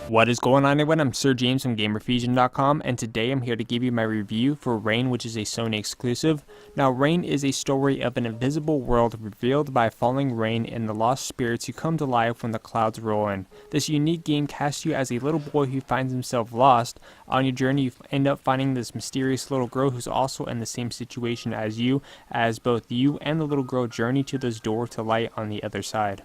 What is going on, everyone? I'm Sir James from Gamerfuzion.com, and today I'm here to give you my review for Rain, which is a Sony exclusive. Now, Rain is a story of an invisible world revealed by falling rain and the lost spirits who come to life when the clouds roll in. This unique game casts you as a little boy who finds himself lost. On your journey, you end up finding this mysterious little girl who's also in the same situation as you, as both you and the little girl journey to this door to light on the other side.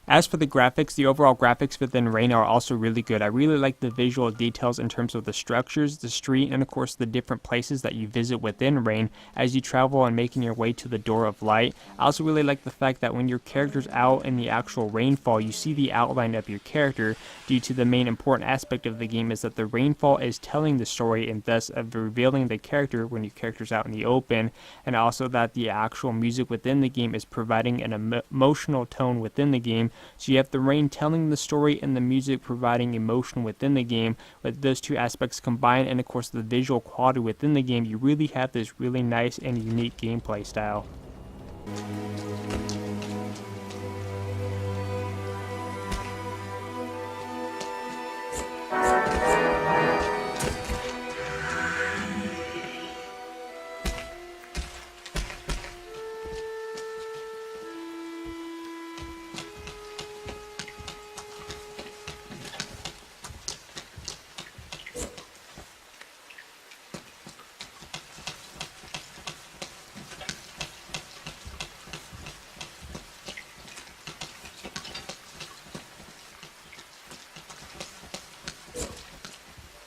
As for the graphics, the overall graphics within Rain are also really good. I really like the visual details in terms of the structures, the street, and of course the different places that you visit within Rain as you travel and making your way to the Door of Light. I also really like the fact that when your character's out in the actual rainfall, you see the outline of your character, due to the main important aspect of the game is that the rainfall is telling the story and thus revealing the character when your character's out in the open, and also that the actual music within the game is providing an emotional tone within the game. So you have the rain telling the story and the music providing emotion within the game. With those two aspects combined, and of course the visual quality within the game, you really have this really nice and unique gameplay style.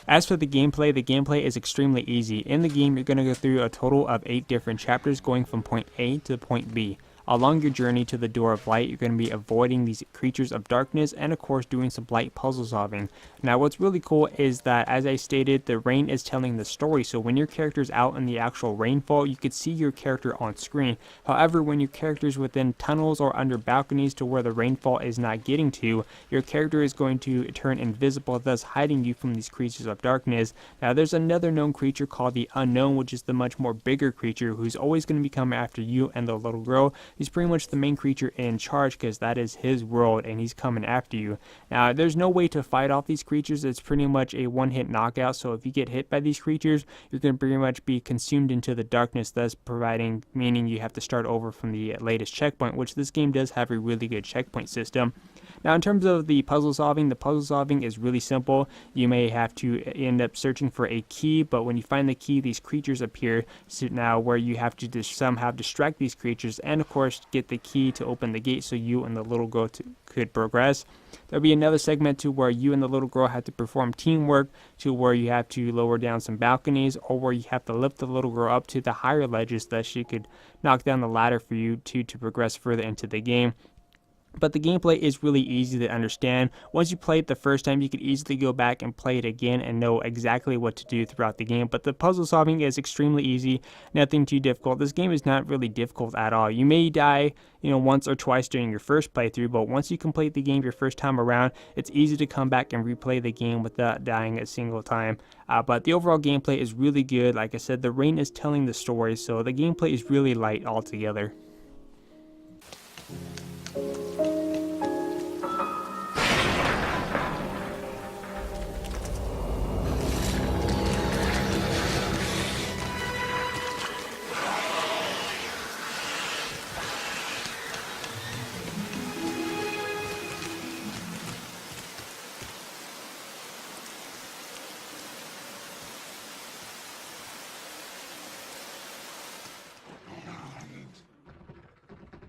As for the gameplay is extremely easy. In the game, you're going to go through a total of 8 different chapters going from point A to point B. Along your journey to the Door of Light, you're going to be avoiding these creatures of darkness and of course doing some light puzzle solving. Now what's really cool is that, as I stated, the rain is telling the story, so when your character's out in the actual rainfall, you could see your character on screen. However, when your character's within tunnels or under balconies to where the rainfall is not getting to, your character is going to turn invisible, thus hiding you from these creatures of darkness. Now there's another known creature called the Unknown, which is the much more bigger creature who's always going to be coming after you and the little girl. He's pretty much the main creature in charge because that is his world and he's coming after you. Now there's no way to fight off these creatures. It's pretty much a one-hit knockout, so if you get hit by these creatures, you're going to pretty much be consumed into the darkness, thus meaning you have to start over from the latest checkpoint, which this game does have a really good checkpoint system. Now in terms of the puzzle solving is really simple. You may have to end up searching for a key, but when you find the key, these creatures appear. So now where you have to somehow distract these creatures and of course get the key to open the gate so you and the little girl could progress. There'll be another segment to where you and the little girl have to perform teamwork, to where you have to lower down some balconies, or where you have to lift the little girl up to the higher ledges that she could knock down the ladder for you to progress further into the game. But the gameplay is really easy to understand. Once you play it the first time, you could easily go back and play it again and know exactly what to do throughout the game. But the puzzle solving is extremely easy, nothing too difficult. This game is not really difficult at all. You may die, once or twice during your first playthrough, but once you complete the game your first time around, it's easy to come back and replay the game without dying a single time. But the overall gameplay is really good. Like I said, the rain is telling the story, so the gameplay is really light altogether.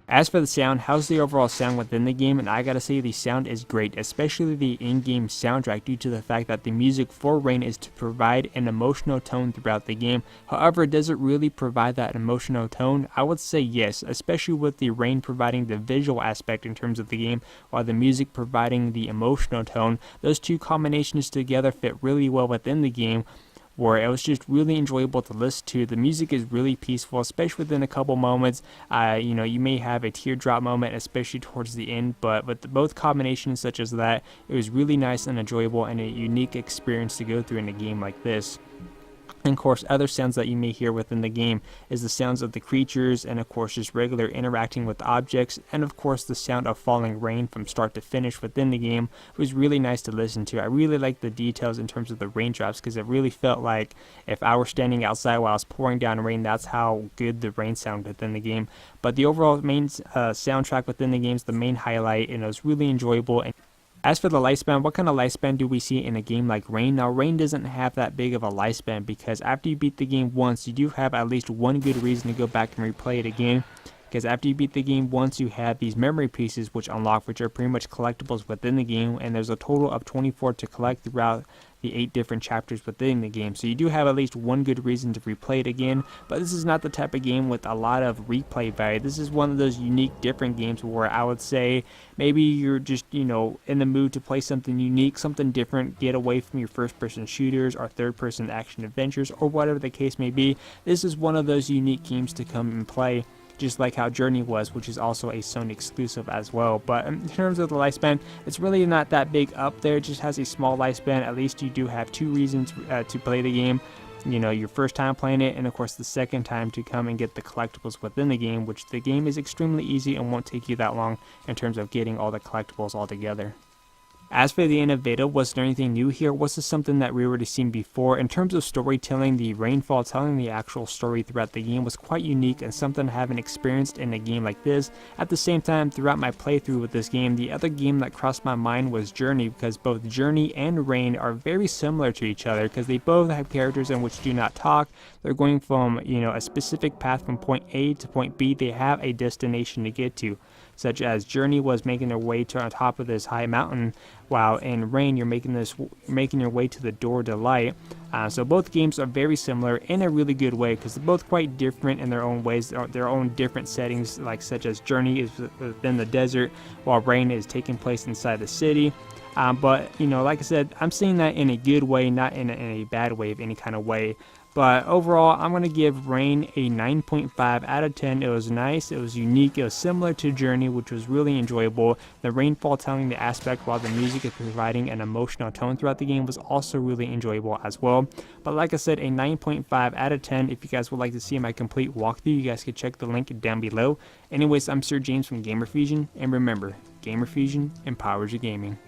As for the sound, how's the overall sound within the game? And I gotta say, the sound is great, especially the in-game soundtrack, due to the fact that the music for Rain is to provide an emotional tone throughout the game. However, does it really provide that emotional tone? I would say yes, especially with the rain providing the visual aspect in terms of the game, while the music providing the emotional tone. Those two combinations together fit really well within the game, where it was just really enjoyable to listen to. The music is really peaceful, especially within a couple moments. You may have a teardrop moment, especially towards the end, but with both combinations such as that, it was really nice and enjoyable and a unique experience to go through in a game like this. And of course, other sounds that you may hear within the game is the sounds of the creatures, and of course just regular interacting with objects, and of course the sound of falling rain from start to finish within the game was really nice to listen to. I really like the details in terms of the raindrops, because it really felt like if I were standing outside while it's pouring down rain, that's how good the rain sounded within the game. But the overall main soundtrack within the game is the main highlight, and it was really enjoyable. And as for the lifespan, what kind of lifespan do we see in a game like Rain? Now, Rain doesn't have that big of a lifespan, because after you beat the game once, you do have at least one good reason to go back and replay it again. Because after you beat the game once, you have these memory pieces which unlock, which are pretty much collectibles within the game, and there's a total of 24 to collect throughout the 8 different chapters within the game. So you do have at least one good reason to replay it again, but this is not the type of game with a lot of replay value. This is one of those unique, different games where I would say maybe you're just, in the mood to play something unique, something different, get away from your first-person shooters or third-person action adventures, or whatever the case may be. This is one of those unique games to come and play, just like how Journey was, which is also a Sony exclusive as well. But in terms of the lifespan, it's really not that big up there. It just has a small lifespan. At least you do have 2 reasons to play the game. Your first time playing it, and of course the second time to come and get the collectibles within the game, which the game is extremely easy and won't take you that long in terms of getting all the collectibles all together. As for the end of beta, was there anything new here? Was this something that we already seen before? In terms of storytelling, the rainfall telling the actual story throughout the game was quite unique and something I haven't experienced in a game like this. At the same time, throughout my playthrough with this game, the other game that crossed my mind was Journey, because both Journey and Rain are very similar to each other, because they both have characters in which do not talk. They're going from, a specific path from point A to point B. They have a destination to get to, such as Journey was making their way to on top of this high mountain, while in Rain you're making your way to the Door to Light. So both games are very similar in a really good way, because they're both quite different in their own ways, their own different settings, like such as Journey is within the desert, while Rain is taking place inside the city. But like I said, I'm seeing that in a good way, not in a bad way of any kind of way. But overall, I'm going to give Rain a 9.5 out of 10. It was nice, it was unique, it was similar to Journey, which was really enjoyable. The rainfall telling the aspect while the music is providing an emotional tone throughout the game was also really enjoyable as well. But like I said, a 9.5 out of 10. If you guys would like to see my complete walkthrough, you guys can check the link down below. Anyways, I'm Sir James from Gamerfuzion, and remember, Gamerfuzion empowers your gaming.